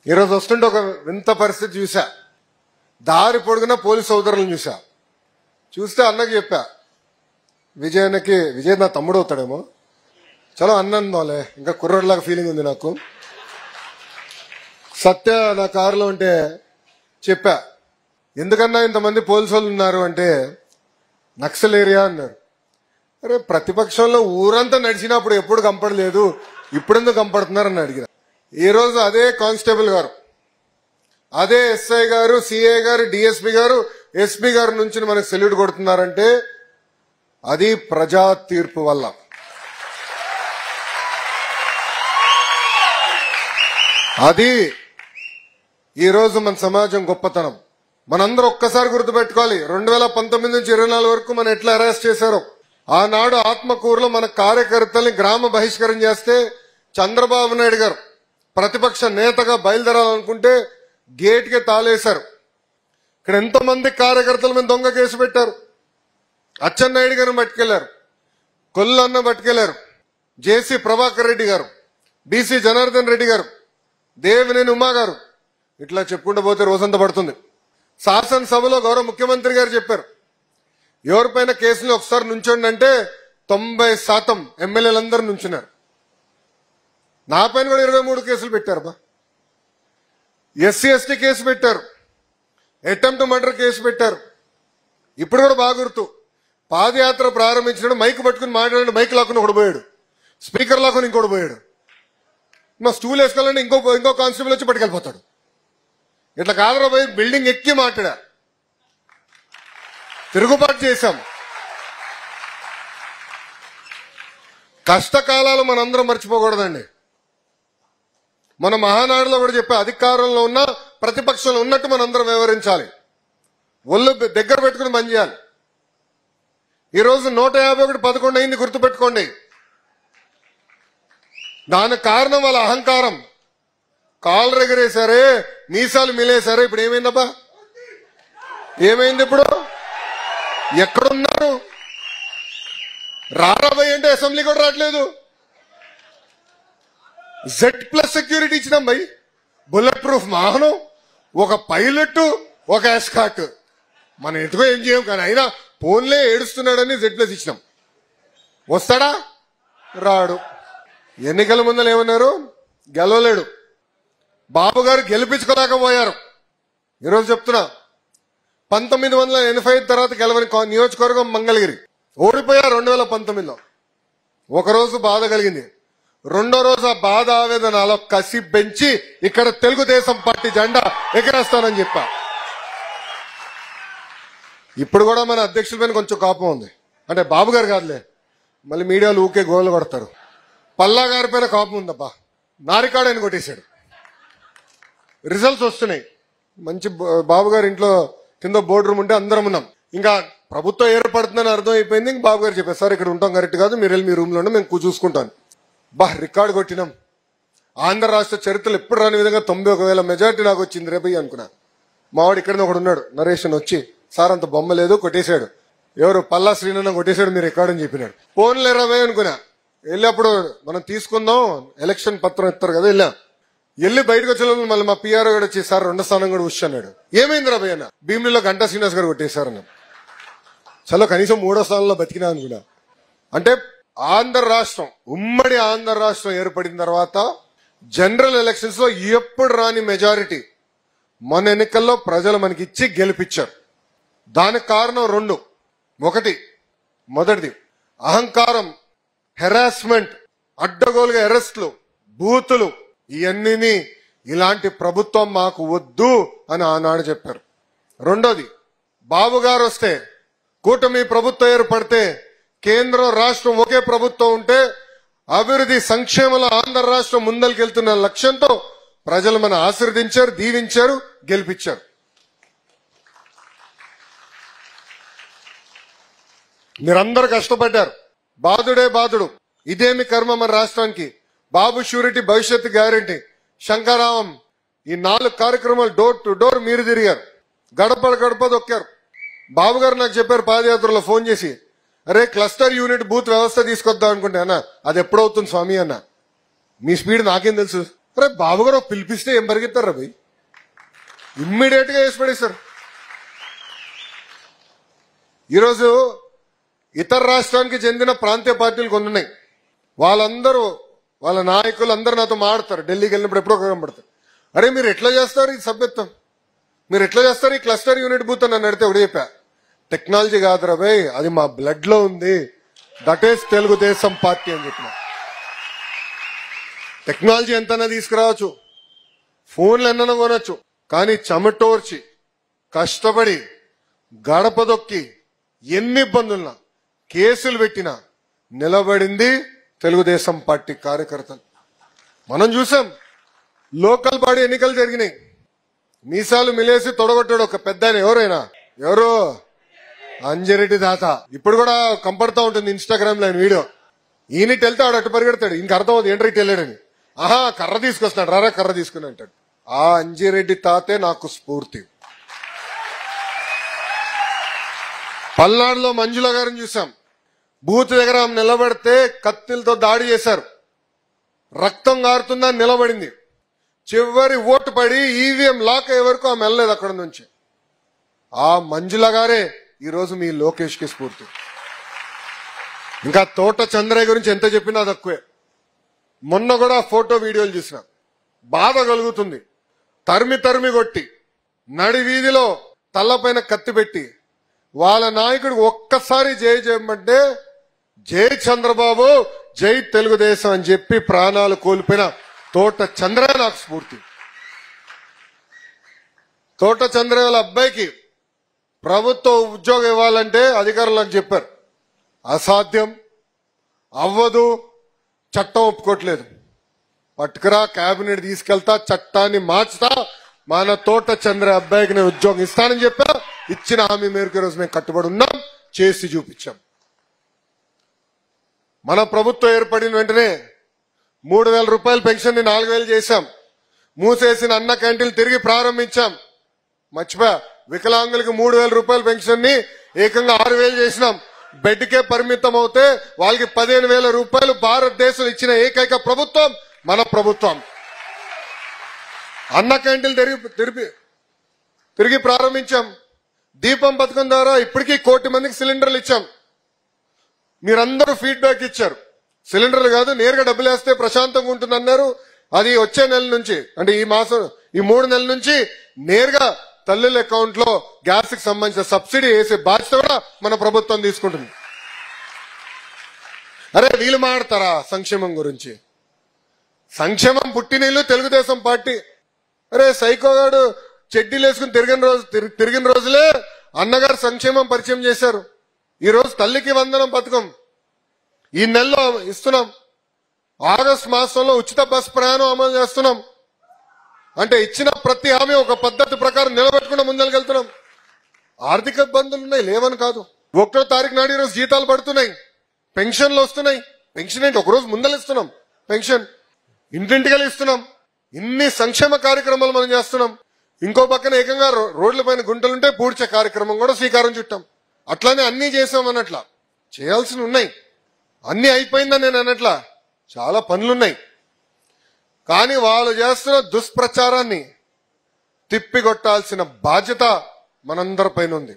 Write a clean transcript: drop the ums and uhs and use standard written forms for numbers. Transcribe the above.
ఈరోజు వస్తుంటే ఒక వింత పరిస్థితి చూసా. దారి పొడుగున పోలీస్ సోదరులను చూస్తే అన్నకి చెప్పా, విజయ్ నా తమ్ముడు అవుతాడేమో, చలో అన్నందోలే, ఇంకా కుర్రోడ్లాగా ఫీలింగ్ ఉంది నాకు. సత్య నా కారులో ఉంటే చెప్పా, ఎందుకన్నా ఇంతమంది పోలీసు వాళ్ళు ఉన్నారు అంటే నక్సల్ ఏరియా అన్నారు. అరే ప్రతిపక్షంలో ఊరంతా నడిచినప్పుడు ఎప్పుడు కంపడలేదు, ఇప్పుడెందుకు కంపడుతున్నారని అడిగిన. ఈ రోజు అదే కానిస్టేబుల్ గారు, అదే ఎస్ఐ గారు, సిఐ గారు, డిఎస్పీ గారు, ఎస్పీ గారు నుంచి మనకు సెల్యూట్ కొడుతున్నారంటే అది ప్రజా తీర్పు వల్ల. అది ఈరోజు మన సమాజం గొప్పతనం. మనందరూ ఒక్కసారి గుర్తుపెట్టుకోవాలి, 2019 నుంచి 24 వరకు మనం ఎట్లా అరెస్ట్ చేశారో. ఆనాడు ఆత్మకూరులో మన కార్యకర్తల్ని గ్రామ బహిష్కరణ చేస్తే చంద్రబాబు నాయుడు గారు ప్రతిపక్ష నేతగా బయలుదేరాలనుకుంటే గేట్కి తాళేశారు. ఇక్కడ ఎంతో మంది కార్యకర్తల మీద దొంగ కేసు పెట్టారు. అచ్చెన్నాయుడు గారిని పట్టుకెళ్లారు, కొల్లన్న పట్టుకెళ్లారు, జేసీ ప్రభాకర్ రెడ్డి గారు, బీసీ జనార్దన్ రెడ్డి గారు, దేవినేని ఉమా గారు, ఇట్లా చెప్పుకుంటూ పోతే రోజంతా పడుతుంది. శాసనసభలో గౌరవ ముఖ్యమంత్రి గారు చెప్పారు, ఎవరిపైన కేసులు ఒకసారి నుంచోండి అంటే 90% ఎమ్మెల్యేలందరూ నుంచున్నారు. నా పైన కూడా 23 కేసులు పెట్టారు బా. ఎస్సీ ఎస్టీ కేసు పెట్టారు, అటెంప్ట్ మర్డర్ కేసు పెట్టారు. ఇప్పుడు కూడా బాగా గుర్తు, పాదయాత్ర ప్రారంభించినాడు, మైక్ పట్టుకుని మాట్లాడాడు, మైక్ లాక్కుని ఒకడు పోయాడు, స్పీకర్ లాక్కుని ఇంకోటి పోయాడు. మా స్టూల్ వేసుకోవాలంటే ఇంకో కానిస్టేబుల్ వచ్చి పట్టుకెళ్ళిపోతాడు. ఇట్లా కాదరా పోయి బిల్డింగ్ ఎక్కి మాట్లాడా, తిరుగుబాటు చేశాం. కష్టకాలాలు మనందరం మర్చిపోకూడదండి. మన మహానాడులో కూడా చెప్పే, అధికారంలో ఉన్న ప్రతిపక్షంలో ఉన్నట్టు మనందరం వ్యవహరించాలి, ఒళ్ళు దగ్గర పెట్టుకుని పని చేయాలి. ఈరోజు 151 11 అయింది, గుర్తుపెట్టుకోండి. దానికి కారణం వాళ్ళ అహంకారం. కాళ్ళు ఎగరేశారే, మీసాలు మిలేశారే. ఇప్పుడు ఏమైందబ్బా, ఏమైంది? ఇప్పుడు ఎక్కడున్నారు? రారాబాయ్ అంటే అసెంబ్లీ కూడా రావట్లేదు. Z+ సెక్యూరిటీ ఇచ్చినాం భయ్, బుల్లెట్ ప్రూఫ్ వాహనం, ఒక పైలట్, ఒక ఎస్కాట్. మనం ఎందుకో ఏం చేయం, కానీ అయినా ఫోన్లే ఏడుస్తున్నాడని Z+ ఇచ్చినాం. వస్తాడా? రాడు. ఎన్నికల ముందర ఏమన్నారు? గెలవలేడు. బాబు గారు గెలిపించుకోలేకపోయారు. ఈరోజు చెప్తున్నా, 1985 తర్వాత గెలవని నియోజకవర్గం మంగళగిరి, ఓడిపోయారు 2019లో. ఒకరోజు బాధ కలిగింది, రెండో రోజు ఆ బాధ ఆవేదనలో కసి పెంచి ఇక్కడ తెలుగుదేశం పార్టీ జెండా ఎగరేస్తానని చెప్పా. ఇప్పుడు కూడా మన అధ్యక్షుల పైన కొంచెం కోపం ఉంది. అంటే బాబు గారు కాదులే, మళ్ళీ మీడియాలు ఊకే గోలు కొడతారు. పల్లా గారి పైన కోపం ఉందబ్బా, నారికాడు అని కొట్టేశాడు. రిజల్ట్స్ వస్తున్నాయి. మంచి బాబు గారి ఇంట్లో కింద బోర్డు రూమ్ ఉంటే అందరం ఉన్నాం. ఇంకా ప్రభుత్వం ఏర్పడుతుందని అర్థం అయిపోయింది. ఇంక బాబు గారు చెప్పారు, సార్ ఇక్కడ ఉంటాం కరెక్ట్ కాదు, మీరు వెళ్ళి మీ రూమ్ లో ఉంటే మేము చూసుకుంటాను. రికార్డు కొట్టినాం. ఆంధ్ర రాష్ట్ర చరిత్రలో ఎప్పుడు రాని విధంగా 91,000 మెజార్టీ నాకు వచ్చింది రేపు అనుకున్నా. మావాడు ఇక్కడనే ఒకడు ఉన్నాడు, నరేష్ వచ్చి, సార్ అంత బొమ్మ లేదు, కొట్టేశాడు. ఎవరు? పల్లా శ్రీనన్న కొట్టేశాడు మీ రికార్డు అని చెప్పినాడు. ఫోన్లే రాబోయే అనుకున్నా. వెళ్ళినప్పుడు మనం తీసుకుందాం, ఎలక్షన్ పత్రం ఇస్తారు కదా, వెళ్ళి బయటకు వచ్చే మళ్ళీ మా పిఆర్ఓ కూడా వచ్చి, సార్ 2వ స్థానం కూడా అన్నాడు. ఏమైంది రాబోయ్ అన్న? భీమిలిలో గంటా శ్రీనివాస్ గారు కొట్టేశారన్న. చలో కనీసం 3వ స్థానంలో బతికినా అనుకున్నా. అంటే ఆంధ్ర రాష్ట్రం, ఉమ్మడి ఆంధ్ర రాష్ట్రం ఏర్పడిన తర్వాత జనరల్ ఎలక్షన్స్ లో ఎప్పుడు రాని మెజారిటీ మన ఎన్నికల్లో ప్రజలు మనకి ఇచ్చి గెలిపించారు. దానికి కారణం 2. మొదటిది అహంకారం, హెరాస్మెంట్, అడ్డగోలుగా అరెస్టులు, బూతులు, ఇవన్నీ ఇలాంటి ప్రభుత్వం మాకు వద్దు అని ఆనాడు చెప్పారు. రెండోది, బాబు గారు వస్తే, కూటమి ప్రభుత్వం ఏర్పడితే, కేంద్రం రాష్ట్రం ఒకే ప్రభుత్వం ఉంటే అభివృద్ధి సంక్షేమంలో ఆంధ్ర రాష్ట్రం ముందరికెళ్తున్న లక్ష్యంతో ప్రజలు మన ఆశీర్వదించారు, దీవించారు, గెలిపించారు. మీరందరూ కష్టపడ్డారు. బాధుడే బాధుడు, ఇదేమి కర్మ మన రాష్ట్రానికి. బాబు షూరిటీ, భవిష్యత్తు గ్యారంటీ, శంకరావం, ఈ 4 కార్యక్రమాలు డోర్ టు డోర్ మీరు తిరిగారు, గడప గడప దొక్కారు. బాబు గారు నాకు చెప్పారు పాదయాత్రలో ఫోన్ చేసి, అరే క్లస్టర్ యూనిట్ బూత్ వ్యవస్థ తీసుకొద్దాం అనుకుంటే, అన్న అది ఎప్పుడవుతుంది స్వామి అన్న, మీ స్పీడ్ నాకేం తెలుసు, అరే బాబు గారు పిలిపిస్తే ఏం పరిగెత్తారు రవి, ఇమ్మీడియట్ గా వేసి పడేశారు. ఈరోజు ఇతర రాష్ట్రానికి చెందిన ప్రాంతీయ పార్టీలు కొన్ని ఉన్నాయి. వాళ్ళందరూ వాళ్ళ నాయకులు అందరూ నాతో మాడతారు. ఢిల్లీకి వెళ్ళినప్పుడు ఎప్పుడో కనబడతారు. అరే మీరు ఎట్లా చేస్తారు ఈ సభ్యత్వం, మీరు ఎట్లా చేస్తారు ఈ క్లస్టర్ యూనిట్ బూత్ అని నన్ను అడిగితే ఒకటి చెప్పా, టెక్నాలజీ కాదురా భయ్, అది మా బ్లడ్ లో ఉంది, దట్ ఈస్ తెలుగుదేశం పార్టీ అని చెప్పిన. టెక్నాలజీ ఎంతైనా తీసుకురావచ్చు, ఫోన్లు ఎన్నైనా కొనొచ్చు, కానీ చెమటోర్చి కష్టపడి గడప దొక్కి ఎన్ని ఇబ్బందులున్నా కేసులు పెట్టినా నిలబడింది తెలుగుదేశం పార్టీ కార్యకర్తలు. మనం చూసాం, లోకల్ బాడీ ఎన్నికలు జరిగినాయి, మీసాలు మిలేసి తొడగొట్టాడు ఒక పెద్ద ఆయన. ఎవరు అంజిరెడ్డి తాత. ఇప్పుడు కూడా కంపడతా ఉంటుంది ఇన్స్టాగ్రామ్ లో ఆయన వీడియో. ఈయనటి వెళ్తే ఆడు అటు పరిగెడతాడు, ఇంక అర్థం అవుతుంది ఏంట్రీ వెళ్ళాడని. ఆహా కర్ర తీసుకొస్తున్నాడు, రారా కర్ర తీసుకుని అంటాడు. ఆ అంజిరెడ్డి తాతే నాకు స్ఫూర్తి. పల్నాడులో మంజుల గారిని చూసాం, బూత్ దగ్గర ఆమె నిలబడితే కత్తిలతో దాడి చేశారు, రక్తం గారుతుందని నిలబడింది. చివరి ఓటు పడి ఈవీఎం లాక్ అయ్యే వరకు ఆమె వెళ్ళలేదు అక్కడ నుంచి. ఆ మంజుల గారే ఈరోజు మీ లోకేష్ కి స్ఫూర్తి. ఇంకా తోట చంద్రయ్య గురించి ఎంత చెప్పినా తక్కువే. మొన్న కూడా ఫోటో వీడియోలు చూసిన, బాధ కలుగుతుంది. తరిమి కొట్టి నడి వీధిలో తల్లపైన కత్తి పెట్టి వాళ్ళ నాయకుడు ఒక్కసారి జై చేయమంటే జై చంద్రబాబు జై తెలుగుదేశం అని చెప్పి ప్రాణాలు కోల్పోయిన తోట చంద్రయ్య నాకు స్ఫూర్తి. తోట చంద్రయ్య వాళ్ళ అబ్బాయికి ప్రభుత్వ ఉద్యోగం ఇవ్వాలంటే అధికారులు నాకు చెప్పారు, అసాధ్యం, అవ్వదు, చట్టం ఒప్పుకోవట్లేదు. పట్టుకురా, కేబినెట్ తీసుకెళ్తా, చట్టాన్ని మార్చుతా, మన తోట చంద్ర అబ్బాయికి నేను ఉద్యోగం ఇస్తానని చెప్పా. ఇచ్చిన హామీ మేరకు ఈరోజు మేము కట్టుబడి ఉన్నాం, చేసి చూపించాం. మన ప్రభుత్వం ఏర్పడిన వెంటనే 3,000 రూపాయల పెన్షన్ ని 4,000 చేశాం. మూసేసిన అన్న క్యాంటీన్లు తిరిగి ప్రారంభించాం. మర్చిపోయా, వికలాంగులకి 3,000 రూపాయల పెన్షన్ ని ఏకంగా 6,000 చేసినాం. బెడ్కే పరిమితం అవుతే వాళ్ళకి 15,000 రూపాయలు భారతదేశం ఇచ్చిన ఏకైక ప్రభుత్వం మన ప్రభుత్వం. అన్న క్యాంటీన్లు తిరిగి ప్రారంభించాం. దీపం పథకం ద్వారా ఇప్పటికీ 1 కోటి మందికి సిలిండర్లు ఇచ్చాం. మీరందరూ ఫీడ్బ్యాక్ ఇచ్చారు, సిలిండర్లు కాదు నేరుగా డబ్బులు వేస్తే ప్రశాంతంగా ఉంటుందన్నారు. అది వచ్చే నెల నుంచి, అంటే ఈ 3 నెలల నుంచి నేరుగా తల్లుల అకౌంట్ లో గ్యాస్ కి సంబంధించిన సబ్సిడీ వేసే బాధ్యత కూడా మన ప్రభుత్వం తీసుకుంటుంది. అరే వీళ్ళు మాడతారా సంక్షేమం గురించి? సంక్షేమం పుట్టినీళ్ళు తెలుగుదేశం పార్టీ. అరే సైకోగాడు చెడ్డీలు వేసుకుని తిరిగిన రోజులే అన్నగారు సంక్షేమం పరిచయం చేశారు. ఈ రోజు తల్లికి వందనం పథకం ఈ నెలలో ఇస్తున్నాం. ఆగస్టు మాసంలో ఉచిత బస్ ప్రయాణం అమలు చేస్తున్నాం. అంటే ఇచ్చిన ప్రతి హామీ ఒక పద్ధతి ప్రకారం నిలబెట్టుకుని ముందరికెళ్తున్నాం. ఆర్థిక ఇబ్బందులు ఉన్నాయి, లేవని కాదు. 1వ తారీఖు నాడు ఈరోజు జీతాలు పడుతున్నాయి, పెన్షన్లు వస్తున్నాయి. పెన్షన్ ఏంటి, ఒకరోజు ముందలిస్తున్నాం పెన్షన్, ఇంటింటికి ఇస్తున్నాం. ఇన్ని సంక్షేమ కార్యక్రమాలు మనం చేస్తున్నాం. ఇంకో పక్కన ఏకంగా రోడ్ల పైన గుంటలుంటే పూడ్చే కార్యక్రమం కూడా శ్రీకారం చుట్టాం. అట్లానే అన్ని చేసాం అన్నట్లా, చేయాల్సి ఉన్నాయి. అన్ని అయిపోయిందని నేను అన్నట్లా, చాలా పనులున్నాయి. కానీ వాళ్ళు చేస్తున్న దుష్ప్రచారాన్ని తిప్పికొట్టాల్సిన బాధ్యత మనందరిపైన ఉంది.